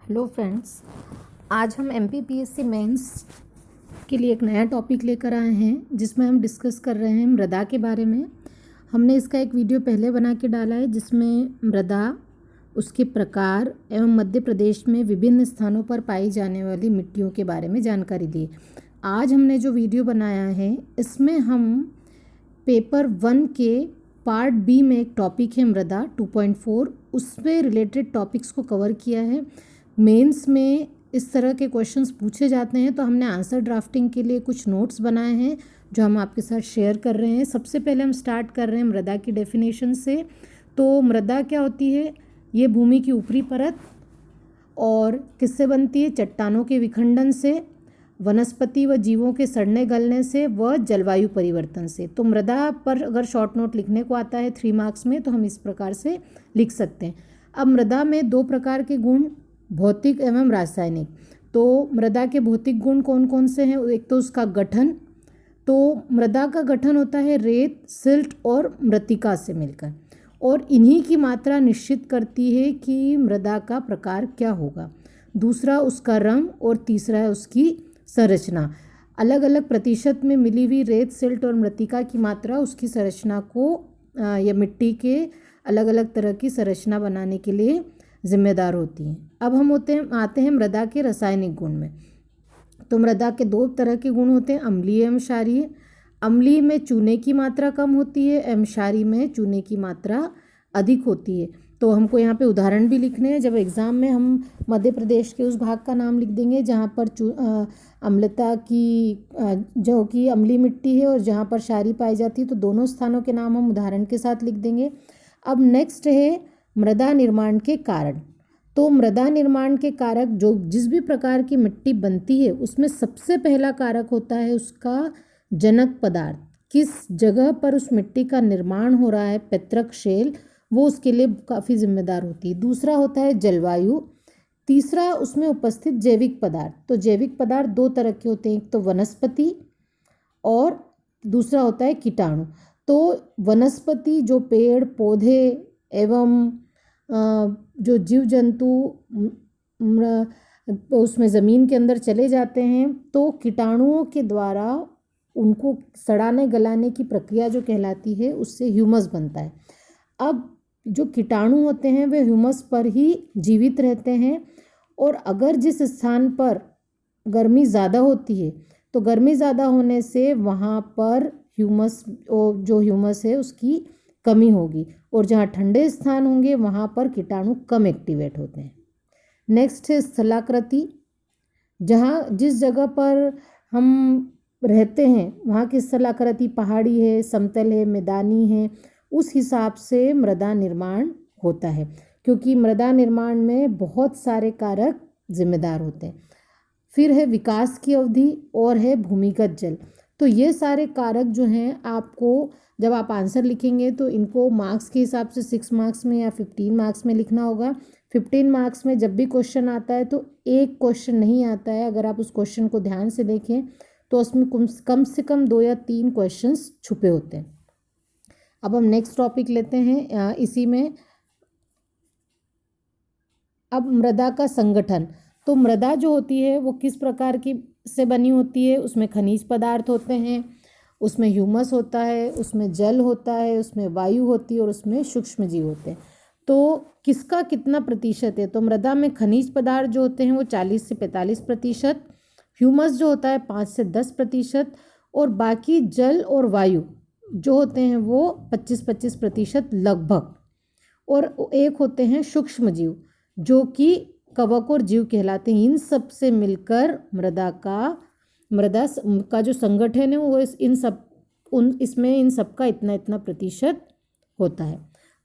Hello friends, आज हम MPPSC mains के लिए एक नया टॉपिक लेकर आए हैं जिसमें हम डिस्कस कर रहे हैं मृदा के बारे में। हमने इसका एक वीडियो पहले बना के डाला है जिसमें मृदा, उसके प्रकार एवं मध्य प्रदेश में विभिन्न स्थानों पर पाई जाने वाली मिट्टियों के बारे में जानकारी दी। आज हमने जो वीडियो बनाया है इसमें हम पेपर 1 के पार्ट बी में एक टॉपिक है मृदा 2.4, उससे रिलेटेड टॉपिक्स को कवर किया है। मेंस में इस तरह के क्वेश्चंस पूछे जाते हैं तो हमने आंसर ड्राफ्टिंग के लिए कुछ नोट्स बनाए हैं जो हम आपके साथ शेयर कर रहे हैं। सबसे पहले हम स्टार्ट कर रहे हैं मृदा की डेफिनेशन से। तो मृदा क्या होती है? ये भूमि की ऊपरी परत और किससे बनती है? चट्टानों के विखंडन से, वनस्पति व जीवों के सड़ने गलने से व जलवायु परिवर्तन से। तो मृदा पर अगर शॉर्ट नोट लिखने को आता है 3 मार्क्स में तो हम इस प्रकार से लिख सकते हैं। अब मृदा में 2 प्रकार के गुण, भौतिक एवं रासायनिक। तो मृदा के भौतिक गुण कौन कौन से हैं? एक तो उसका गठन। तो मृदा का गठन होता है रेत, सिल्ट और मृत्तिका से मिलकर, और इन्हीं की मात्रा निश्चित करती है कि मृदा का प्रकार क्या होगा। दूसरा उसका रंग, और तीसरा है उसकी संरचना। अलग अलग प्रतिशत में मिली हुई रेत, सिल्ट और मृत्तिका की मात्रा उसकी संरचना को या मिट्टी के अलग अलग तरह की संरचना बनाने के लिए जिम्मेदार होती हैं। अब हम आते हैं मृदा के रासायनिक गुण में। तो मृदा के 2 तरह के गुण होते हैं, अम्लीय एवं क्षारीय। अम्लीय में चूने की मात्रा कम होती है एवं क्षारीय में चूने की मात्रा अधिक होती है। तो हमको यहाँ पे उदाहरण भी लिखने हैं। जब एग्ज़ाम में हम मध्य प्रदेश के उस भाग का नाम लिख देंगे जहाँ पर अम्लता की जो कि अम्लीय मिट्टी है और जहाँ पर क्षारीय पाई जाती है, तो दोनों स्थानों के नाम हम उदाहरण के साथ लिख देंगे। अब नेक्स्ट है मृदा निर्माण के कारण। तो मृदा निर्माण के कारक, जो जिस भी प्रकार की मिट्टी बनती है उसमें सबसे पहला कारक होता है उसका जनक पदार्थ। किस जगह पर उस मिट्टी का निर्माण हो रहा है, पैतृक शैल, वो उसके लिए काफ़ी जिम्मेदार होती है। दूसरा होता है जलवायु। तीसरा उसमें उपस्थित जैविक पदार्थ। तो जैविक पदार्थ 2 तरह के होते हैं, एक तो वनस्पति और दूसरा होता है कीटाणु। तो वनस्पति जो पेड़ पौधे एवं जो जीव जंतु उसमें ज़मीन के अंदर चले जाते हैं, तो कीटाणुओं के द्वारा उनको सड़ाने गलाने की प्रक्रिया जो कहलाती है उससे ह्यूमस बनता है। अब जो कीटाणु होते हैं वे ह्यूमस पर ही जीवित रहते हैं, और अगर जिस स्थान पर गर्मी ज़्यादा होती है तो गर्मी ज़्यादा होने से वहाँ पर ह्यूमस, जो ह्यूमस है उसकी कमी होगी, और जहाँ ठंडे स्थान होंगे वहाँ पर कीटाणु कम एक्टिवेट होते हैं। नेक्स्ट है स्थलाकृति। जहाँ जिस जगह पर हम रहते हैं वहाँ की स्थलाकृति पहाड़ी है, समतल है, मैदानी है, उस हिसाब से मृदा निर्माण होता है, क्योंकि मृदा निर्माण में बहुत सारे कारक जिम्मेदार होते हैं। फिर है विकास की अवधि और है भूमिगत जल। तो ये सारे कारक जो हैं, आपको जब आप आंसर लिखेंगे तो इनको मार्क्स के हिसाब से 6 मार्क्स में या 15 मार्क्स में लिखना होगा। 15 मार्क्स में जब भी क्वेश्चन आता है तो एक क्वेश्चन नहीं आता है, अगर आप उस क्वेश्चन को ध्यान से देखें तो उसमें कम से कम 2 या 3 क्वेश्चंस छुपे होते हैं। अब हम नेक्स्ट टॉपिक लेते हैं इसी में। अब मृदा का संगठन। तो मृदा जो होती है वो किस प्रकार की से बनी होती है? उसमें खनिज पदार्थ होते हैं, उसमें ह्यूमस होता है, उसमें जल होता है, उसमें वायु होती है और उसमें सूक्ष्म जीव होते हैं। तो किसका कितना प्रतिशत है? तो मृदा में खनिज पदार्थ जो होते हैं वो 40 से 45%, ह्यूमस जो होता है 5 से 10%, और बाकी जल और वायु जो होते हैं वो 25% लगभग, और एक होते हैं सूक्ष्म जीव जो कि कवक और जीव कहलाते हैं। इन सब से मिलकर मृदा का जो संगठन है वो इसमें इन सब का इतना इतना प्रतिशत होता है।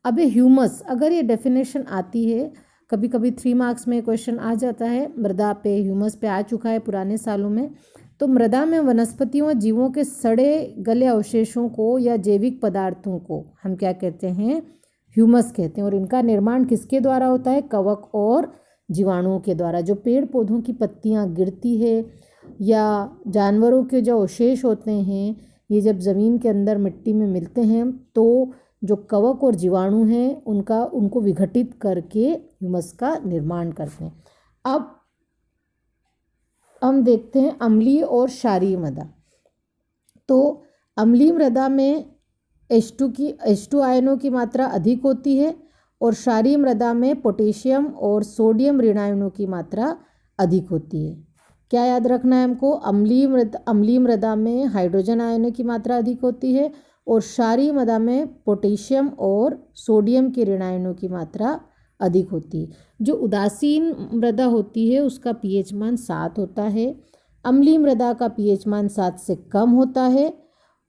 अब ये ह्यूमस, अगर ये डेफिनेशन आती है, कभी कभी 3 मार्क्स में क्वेश्चन आ जाता है, मृदा पे ह्यूमस पे आ चुका है पुराने सालों में। तो मृदा में वनस्पतियों व जीवों के सड़े गले अवशेषों को या जैविक पदार्थों को हम क्या कहते हैं? ह्यूमस कहते हैं। और इनका निर्माण किसके द्वारा होता है? कवक और जीवाणुओं के द्वारा। जो पेड़ पौधों की पत्तियां गिरती है या जानवरों के जो अवशेष होते हैं, ये जब ज़मीन के अंदर मिट्टी में मिलते हैं तो जो कवक और जीवाणु हैं उनको विघटित करके ह्यूमस का निर्माण करते हैं। अब हम देखते हैं अम्लीय और क्षारीय मृदा। तो अम्लीय मृदा में H2 आयनों की मात्रा अधिक होती है और क्षारीय मृदा में पोटेशियम और सोडियम ऋण आयनों की मात्रा अधिक होती है। क्या याद रखना है हमको? अम्लीय मृदा में हाइड्रोजन आयनों की मात्रा अधिक होती है और क्षारीय मृदा में पोटेशियम और सोडियम के ऋण आयनों की मात्रा अधिक होती है। जो उदासीन मृदा होती है उसका पीएच मान 7 होता है, अम्लीय मृदा का पीएच मान 7 से कम होता है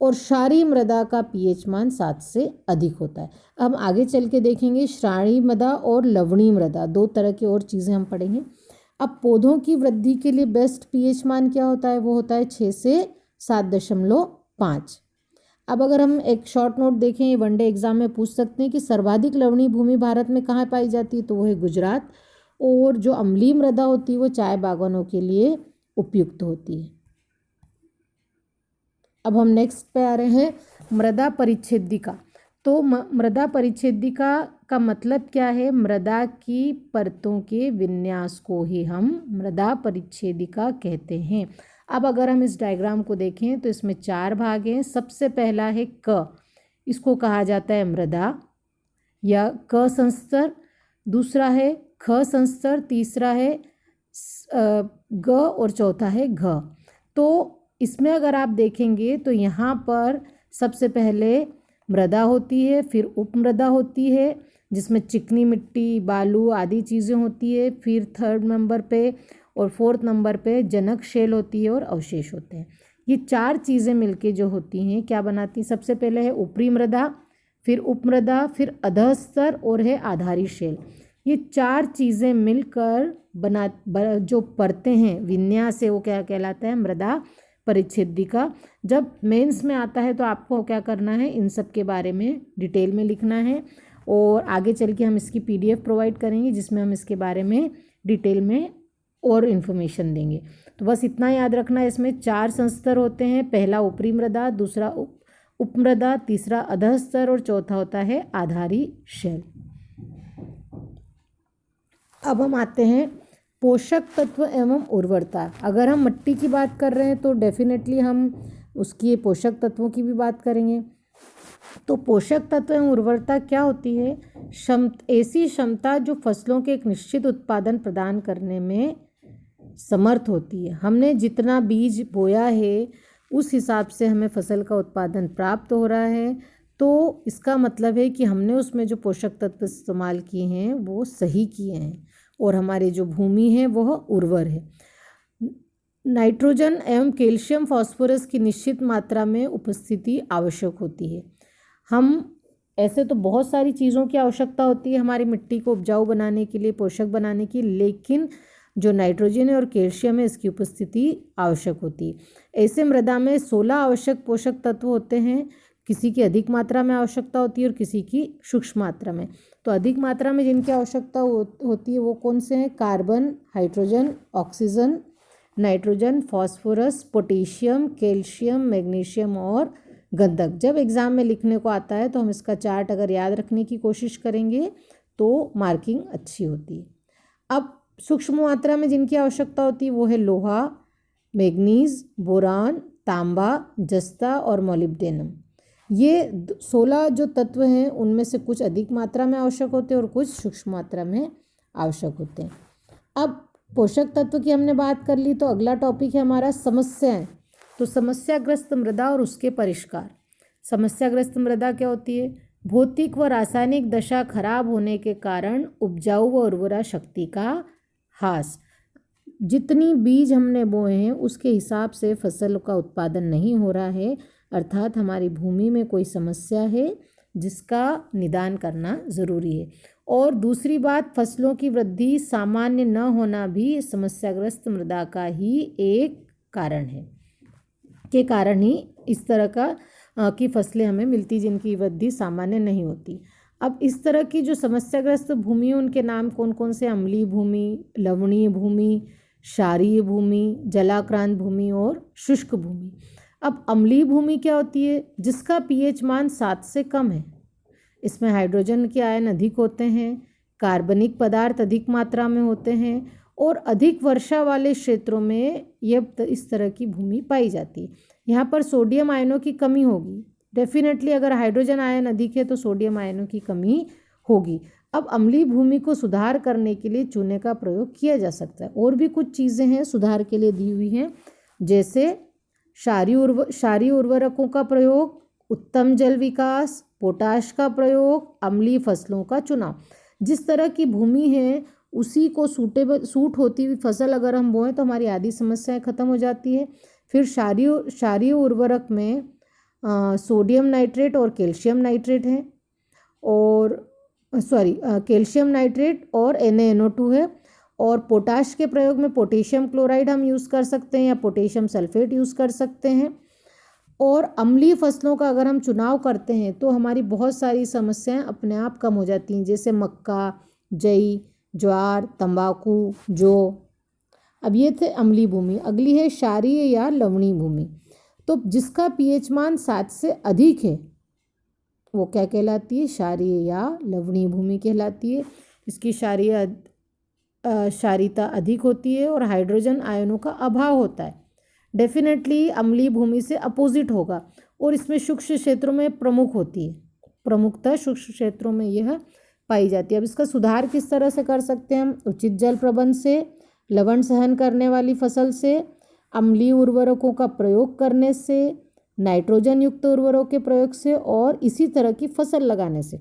और क्षारीय मृदा का पीएच मान 7 से अधिक होता है। अब आगे चल के देखेंगे क्षारीय मृदा और लवणीय मृदा, दो तरह की और चीज़ें हम पढ़ेंगे। अब पौधों की वृद्धि के लिए बेस्ट पीएच मान क्या होता है? वो होता है 6 से 7.5। अब अगर हम एक शॉर्ट नोट देखें, ये वनडे एग्जाम में पूछ सकते हैं कि सर्वाधिक लवणीय भूमि भारत में कहाँ पाई जाती है, तो वो है गुजरात। और जो अम्लीय मृदा होती है वो चाय बागानों के लिए उपयुक्त होती है। अब हम नेक्स्ट पे आ रहे हैं, मृदा परिच्छेदिका। तो मृदा परिच्छेदिका का मतलब क्या है? मृदा की परतों के विन्यास को ही हम मृदा परिच्छेदिका कहते हैं। अब अगर हम इस डायग्राम को देखें तो इसमें 4 भाग हैं। सबसे पहला है क, इसको कहा जाता है मृदा या क संस्तर। दूसरा है ख संस्तर, तीसरा है ग और चौथा है घ। तो इसमें अगर आप देखेंगे तो यहाँ पर सबसे पहले मृदा होती है, फिर उपमृदा होती है जिसमें चिकनी मिट्टी, बालू आदि चीज़ें होती है, फिर 3rd नंबर पे और 4th नंबर पे जनक शेल होती है और अवशेष होते हैं। ये 4 चीज़ें मिलके जो होती हैं क्या बनाती हैं? सबसे पहले है ऊपरी मृदा, फिर उपमृदा, फिर अधः स्तर और है आधारी शेल। ये 4 चीज़ें मिलकर जो परतें हैं, विन्यास है, वो क्या कहलाता है? मृदा परिच्छेदिका। जब मेंस में आता है तो आपको क्या करना है? इन सब के बारे में डिटेल में लिखना है और आगे चल के हम इसकी PDF प्रोवाइड करेंगे जिसमें हम इसके बारे में डिटेल में और इन्फॉर्मेशन देंगे। तो बस इतना याद रखना है, इसमें 4 संस्तर होते हैं। पहला ऊपरी मृदा, दूसरा उपमृदा, तीसरा अधः स्तर और चौथा होता है आधारी शेल। अब हम आते हैं पोषक तत्व एवं उर्वरता। अगर हम मिट्टी की बात कर रहे हैं तो डेफिनेटली हम उसकी पोषक तत्वों की भी बात करेंगे। तो पोषक तत्व एवं उर्वरता क्या होती है? ऐसी क्षमता जो फसलों के एक निश्चित उत्पादन प्रदान करने में समर्थ होती है। हमने जितना बीज बोया है उस हिसाब से हमें फसल का उत्पादन प्राप्त हो रहा है, तो इसका मतलब है कि हमने उसमें जो पोषक तत्व इस्तेमाल किए हैं वो सही किए हैं और हमारी जो भूमि है वह उर्वर है। नाइट्रोजन एवं कैल्शियम, फास्फोरस की निश्चित मात्रा में उपस्थिति आवश्यक होती है। हम ऐसे तो बहुत सारी चीज़ों की आवश्यकता होती है हमारी मिट्टी को उपजाऊ बनाने के लिए, पोषक बनाने की, लेकिन जो नाइट्रोजन है और कैल्शियम है इसकी उपस्थिति आवश्यक होती है। ऐसे मृदा में 16 आवश्यक पोषक तत्व होते हैं। किसी की अधिक मात्रा में आवश्यकता होती है और किसी की सूक्ष्म मात्रा में। तो अधिक मात्रा में जिनकी आवश्यकता होती है वो कौन से हैं? Carbon, hydrogen, oxygen, nitrogen, phosphorus, potassium, calcium, magnesium और गंधक। जब एग्ज़ाम में लिखने को आता है तो हम इसका चार्ट अगर याद रखने की कोशिश करेंगे तो मार्किंग अच्छी होती है। अब सूक्ष्म मात्रा में जिनकी आवश्यकता होती है वो है लोहा, मैग्नीज, बोरान, तांबा, जस्ता और मोलिब्डेनम। ये 16 जो तत्व हैं उनमें से कुछ अधिक मात्रा में आवश्यक होते हैं और कुछ सूक्ष्म मात्रा में आवश्यक होते हैं। अब पोषक तत्व की हमने बात कर ली तो अगला टॉपिक है हमारा समस्याएं। तो समस्याग्रस्त मृदा और उसके परिष्कार। समस्याग्रस्त मृदा क्या होती है? भौतिक व रासायनिक दशा खराब होने के कारण उपजाऊ व उर्वरा शक्ति का ह्रास। जितनी बीज हमने बोए हैं उसके हिसाब से फसल का उत्पादन नहीं हो रहा है, अर्थात हमारी भूमि में कोई समस्या है जिसका निदान करना ज़रूरी है। और दूसरी बात, फसलों की वृद्धि सामान्य न होना भी समस्याग्रस्त मृदा का ही एक कारण है, के कारण ही इस तरह का की फसलें हमें मिलती जिनकी वृद्धि सामान्य नहीं होती। अब इस तरह की जो समस्याग्रस्त भूमि है उनके नाम कौन कौन से? अम्लीय भूमि, लवणीय भूमि, क्षारीय भूमि, जलाक्रांत भूमि और शुष्क भूमि। अब अम्लीय भूमि क्या होती है? जिसका पीएच मान 7 से कम है। इसमें हाइड्रोजन के आयन अधिक होते हैं, कार्बनिक पदार्थ अधिक मात्रा में होते हैं और अधिक वर्षा वाले क्षेत्रों में यह इस तरह की भूमि पाई जाती है। यहाँ पर सोडियम आयनों की कमी होगी, डेफिनेटली अगर हाइड्रोजन आयन अधिक है तो सोडियम आयनों की कमी होगी। अब अम्लीय भूमि को सुधार करने के लिए चूने का प्रयोग किया जा सकता है। और भी कुछ चीज़ें हैं सुधार के लिए दी हुई हैं, जैसे क्षारीय उर्वरकों का प्रयोग, उत्तम जल विकास, पोटाश का प्रयोग, अम्लीय फसलों का चुनाव। जिस तरह की भूमि है उसी को सूट होती हुई फसल अगर हम बोएं तो हमारी आधी समस्याएं खत्म हो जाती है। फिर क्षारीय उर्वरक में सोडियम नाइट्रेट और कैल्शियम नाइट्रेट है, और कैल्शियम नाइट्रेट और NaNO2 है। और पोटाश के प्रयोग में पोटेशियम क्लोराइड हम यूज़ कर सकते हैं या पोटेशियम सल्फेट यूज़ कर सकते हैं। और अम्लीय फसलों का अगर हम चुनाव करते हैं तो हमारी बहुत सारी समस्याएं अपने आप कम हो जाती हैं, जैसे मक्का, जई, ज्वार, तंबाकू, जौ। अब ये थे अम्लीय भूमि। अगली है क्षारीय या लवणीय भूमि। तो जिसका pH मान 7 से अधिक है वो क्या कहलाती है? क्षारीय या लवणीय भूमि कहलाती है। इसकी क्षारीयता अधिक होती है और हाइड्रोजन आयनों का अभाव होता है। डेफिनेटली अम्लीय भूमि से अपोजिट होगा और इसमें शुष्क क्षेत्रों में प्रमुख होती है, प्रमुखतः शुष्क क्षेत्रों में यह पाई जाती है। अब इसका सुधार किस तरह से कर सकते हैं हम? उचित जल प्रबंध से, लवण सहन करने वाली फसल से, अम्लीय उर्वरकों का प्रयोग करने से, नाइट्रोजन युक्त उर्वरकों के प्रयोग से और इसी तरह की फसल लगाने से।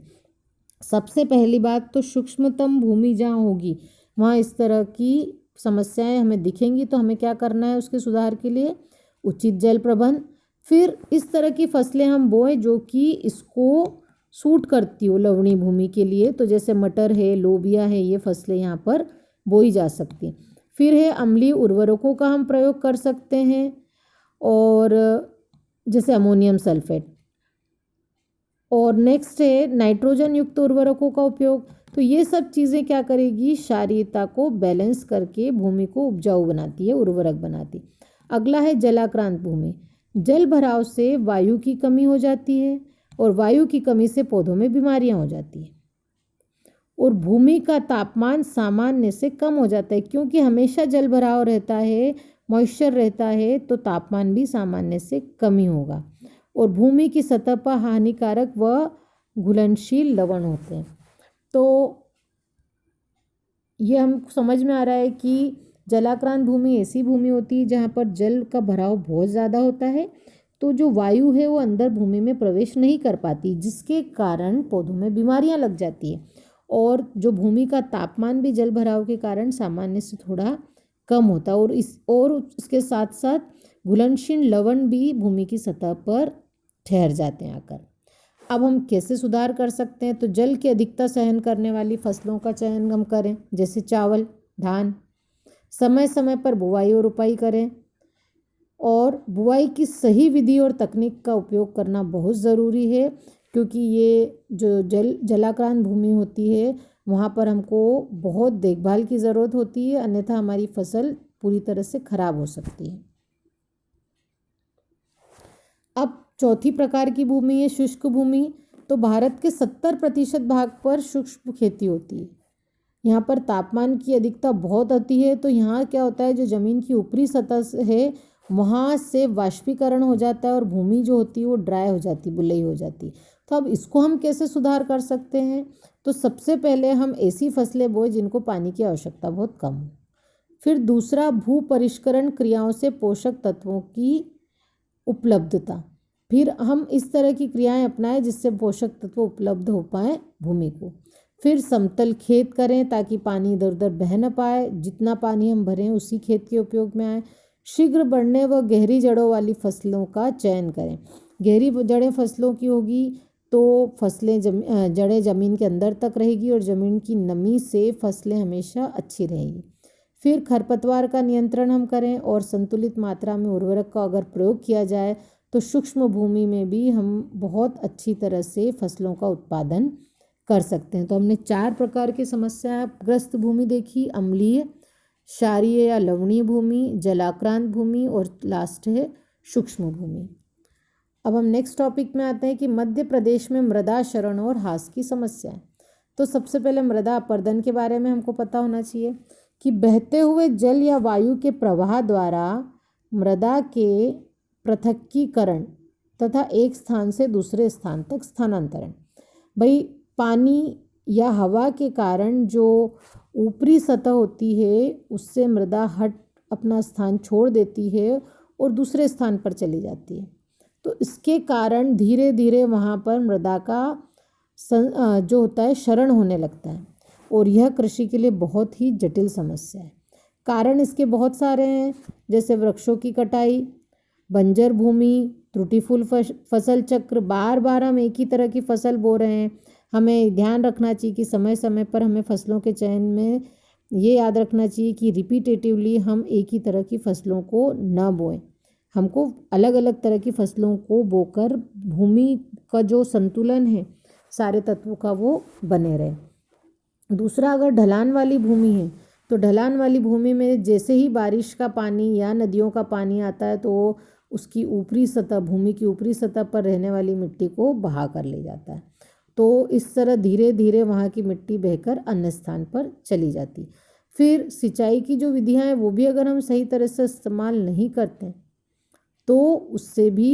सबसे पहली बात तो सूक्ष्मतम भूमि जहाँ होगी वहाँ इस तरह की समस्याएं हमें दिखेंगी, तो हमें क्या करना है उसके सुधार के लिए? उचित जल प्रबंध। फिर इस तरह की फसलें हम बोएं जो कि इसको सूट करती हो लवणीय भूमि के लिए, तो जैसे मटर है, लोबिया है, ये फसलें यहाँ पर बोई जा सकती हैं। फिर है अम्लीय उर्वरकों का हम प्रयोग कर सकते हैं, और जैसे अमोनियम सल्फेट। और नेक्स्ट है नाइट्रोजन युक्त उर्वरकों का उपयोग। तो ये सब चीज़ें क्या करेगी? क्षारीयता को बैलेंस करके भूमि को उपजाऊ बनाती है, उर्वरक बनाती है। अगला है जलाक्रांत भूमि। जल भराव से वायु की कमी हो जाती है और वायु की कमी से पौधों में बीमारियां हो जाती हैं। और भूमि का तापमान सामान्य से कम हो जाता है, क्योंकि हमेशा जल भराव रहता है, मॉइस्चर रहता है, तो तापमान भी सामान्य से कम ही होगा। और भूमि की सतह पर हानिकारक व घुलनशील लवण होते हैं। तो ये हमको समझ में आ रहा है कि जलाक्रांत भूमि ऐसी भूमि होती है जहाँ पर जल का भराव बहुत ज़्यादा होता है, तो जो वायु है वो अंदर भूमि में प्रवेश नहीं कर पाती, जिसके कारण पौधों में बीमारियाँ लग जाती है। और जो भूमि का तापमान भी जल भराव के कारण सामान्य से थोड़ा कम होता है, और उसके साथ साथ घुलनशील लवण भी भूमि की सतह पर ठहर जाते हैं आकर। अब हम कैसे सुधार कर सकते हैं? तो जल की अधिकता सहन करने वाली फसलों का चयन हम करें, जैसे चावल, धान। समय समय पर बुआई और रोपाई करें, और बुआई की सही विधि और तकनीक का उपयोग करना बहुत ज़रूरी है, क्योंकि ये जो जलाक्रांत भूमि होती है वहाँ पर हमको बहुत देखभाल की ज़रूरत होती है, अन्यथा हमारी फसल पूरी तरह से खराब हो सकती है। अब चौथी प्रकार की भूमि है शुष्क भूमि। तो भारत के 70% भाग पर शुष्क खेती होती है। यहाँ पर तापमान की अधिकता बहुत होती है, तो यहाँ क्या होता है, जो ज़मीन की ऊपरी सतह है वहाँ से वाष्पीकरण हो जाता है और भूमि जो होती है वो ड्राई हो जाती, बुलई हो जाती। तो अब इसको हम कैसे सुधार कर सकते हैं? तो सबसे पहले हम ऐसी फसलें बोएं जिनको पानी की आवश्यकता बहुत कम हो। फिर दूसरा, भू परिष्करण क्रियाओं से पोषक तत्वों की उपलब्धता। फिर हम इस तरह की क्रियाएं अपनाएं जिससे पोषक तत्व उपलब्ध हो पाए भूमि को। फिर समतल खेत करें ताकि पानी इधर उधर बह न पाए, जितना पानी हम भरें उसी खेत के उपयोग में आए। शीघ्र बढ़ने व गहरी जड़ों वाली फसलों का चयन करें। गहरी जड़ें फसलों की होगी तो फसलें जड़ें ज़मीन के अंदर तक रहेगी और ज़मीन की नमी से फसलें हमेशा अच्छी रहेगी। फिर खरपतवार का नियंत्रण हम करें और संतुलित मात्रा में उर्वरक का अगर प्रयोग किया जाए तो सूक्ष्म भूमि में भी हम बहुत अच्छी तरह से फसलों का उत्पादन कर सकते हैं। तो हमने 4 प्रकार की समस्याग्रस्त भूमि देखी, अम्लीय, क्षारीय या लवणीय भूमि, जलाक्रांत भूमि और लास्ट है सूक्ष्म भूमि। अब हम नेक्स्ट टॉपिक में आते हैं कि मध्य प्रदेश में मृदा क्षरण और ह्रास की समस्या है। तो सबसे पहले मृदा अपरदन के बारे में हमको पता होना चाहिए कि बहते हुए जल या वायु के प्रवाह द्वारा मृदा के पृथक्कीकरण तथा एक स्थान से दूसरे स्थान तक स्थानांतरण। भाई पानी या हवा के कारण जो ऊपरी सतह होती है उससे मृदा अपना स्थान छोड़ देती है और दूसरे स्थान पर चली जाती है। तो इसके कारण धीरे धीरे वहाँ पर मृदा का जो होता है क्षरण होने लगता है और यह कृषि के लिए बहुत ही जटिल समस्या है। कारण इसके बहुत सारे हैं, जैसे वृक्षों की कटाई, बंजर भूमि, त्रुटिफुल फसल चक्र, बार बार हम एक ही तरह की फसल बो रहे हैं। हमें ध्यान रखना चाहिए कि समय समय पर हमें फसलों के चयन में ये याद रखना चाहिए कि रिपीटेटिवली हम एक ही तरह की फसलों को न बोएं। हमको अलग अलग तरह की फसलों को बोकर भूमि का जो संतुलन है सारे तत्वों का वो बने रहे। दूसरा, अगर ढलान वाली भूमि है तो ढलान वाली भूमि में जैसे ही बारिश का पानी या नदियों का पानी आता है तो उसकी ऊपरी सतह, भूमि की ऊपरी सतह पर रहने वाली मिट्टी को बहा कर ले जाता है। तो इस तरह धीरे धीरे वहाँ की मिट्टी बहकर अन्य स्थान पर चली जाती। फिर सिंचाई की जो विधियाँ हैं वो भी अगर हम सही तरह से इस्तेमाल नहीं करते तो उससे भी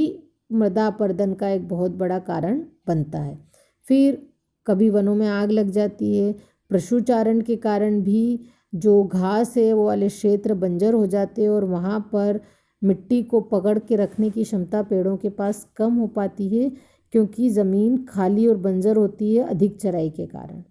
मृदा अपरदन का एक बहुत बड़ा कारण बनता है। फिर कभी वनों में आग लग जाती है, पशुचारण के कारण भी जो घास है वो वाले क्षेत्र बंजर हो जाते हैं और वहाँ पर मिट्टी को पकड़ के रखने की क्षमता पेड़ों के पास कम हो पाती है क्योंकि ज़मीन खाली और बंजर होती है अधिक चराई के कारण।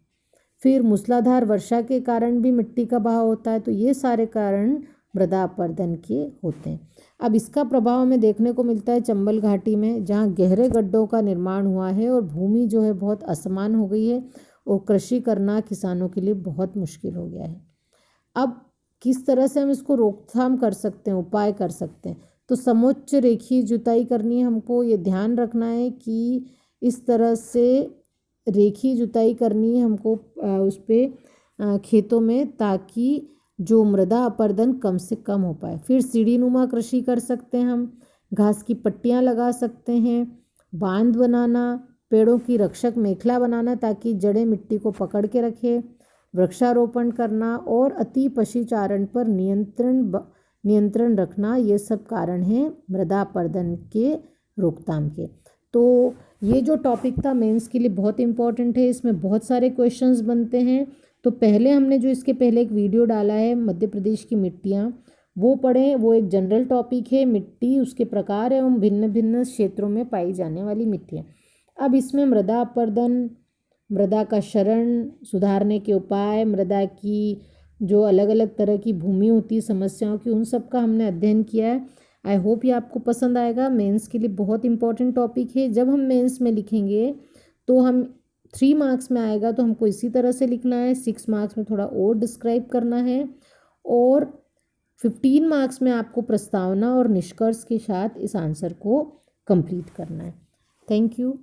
फिर मूसलाधार वर्षा के कारण भी मिट्टी का बहाव होता है। तो ये सारे कारण मृदा अपरदन के होते हैं। अब इसका प्रभाव हमें देखने को मिलता है चंबल घाटी में, जहाँ गहरे गड्ढों का निर्माण हुआ है और भूमि जो है बहुत असमान हो गई है और कृषि करना किसानों के लिए बहुत मुश्किल हो गया है। अब किस तरह से हम इसको रोकथाम कर सकते हैं, उपाय कर सकते हैं? तो समोच्च रेखीय जुताई करनी है। हमको ये ध्यान रखना है कि इस तरह से रेखीय जुताई करनी है हमको उस पर खेतों में, ताकि जो मृदा अपरदन कम से कम हो पाए। फिर सीढ़ीनुमा कृषि कर सकते हैं हम, घास की पट्टियाँ लगा सकते हैं, बांध बनाना, पेड़ों की रक्षक मेखला बनाना ताकि जड़ें मिट्टी को पकड़ के रखे, वृक्षारोपण करना और अति पशुचारण पर नियंत्रण रखना, ये सब कारण हैं मृदा अपरदन के रोकथाम के। तो ये जो टॉपिक था मेंस के लिए बहुत इम्पोर्टेंट है, इसमें बहुत सारे क्वेश्चंस बनते हैं। तो पहले हमने जो इसके पहले एक वीडियो डाला है मध्य प्रदेश की मिट्टियाँ, वो पढ़ें। वो एक जनरल टॉपिक है, मिट्टी, उसके प्रकार एवं भिन्न भिन्न क्षेत्रों में पाई जाने वाली मिट्टियाँ। अब इसमें मृदा अपरदन, मृदा का क्षरण सुधारने के उपाय, मृदा की जो अलग अलग तरह की भूमि होती है समस्याओं की, उन सब का हमने अध्ययन किया है। आई होप ये आपको पसंद आएगा। मेंस के लिए बहुत इंपॉर्टेंट टॉपिक है। जब हम मेंस में लिखेंगे तो हम 3 मार्क्स में आएगा तो हमको इसी तरह से लिखना है, 6 मार्क्स में थोड़ा और डिस्क्राइब करना है और 15 मार्क्स में आपको प्रस्तावना और निष्कर्ष के साथ इस आंसर को कंप्लीट करना है। Thank you.